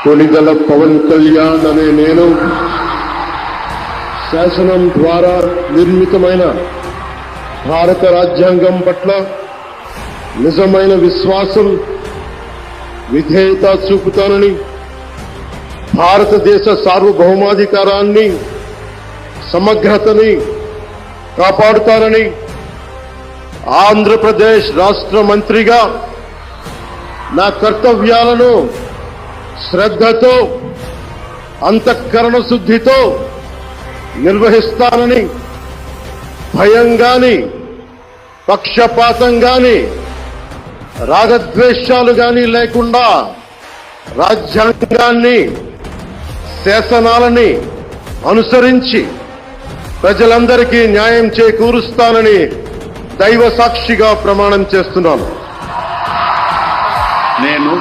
కొనిదల పవన్ కళ్యాణ్ అనే నేను శాసనం ద్వారా నిర్మితమైన భారత రాజ్యాంగం పట్ల నిజమైన విశ్వాసం విధేయత చూపుతానని, భారతదేశ సార్వభౌమాధికారాన్ని సమగ్రతని కాపాడుతానని, ఆంధ్రప్రదేశ్ రాష్ట్ర మంత్రిగా నా కర్తవ్యాలను శ్రద్ధతో అంతఃకరణ శుద్ధితో నిర్వహిస్తానని, భయం గాని పక్షపాతం గాని రాగద్వేషాలు గాని లేకుండా రాజ్యాంగాన్ని శాసనాలని అనుసరించి ప్రజలందరికీ న్యాయం చేకూరుస్తానని దైవ సాక్షిగా ప్రమాణం చేస్తున్నాను. నేను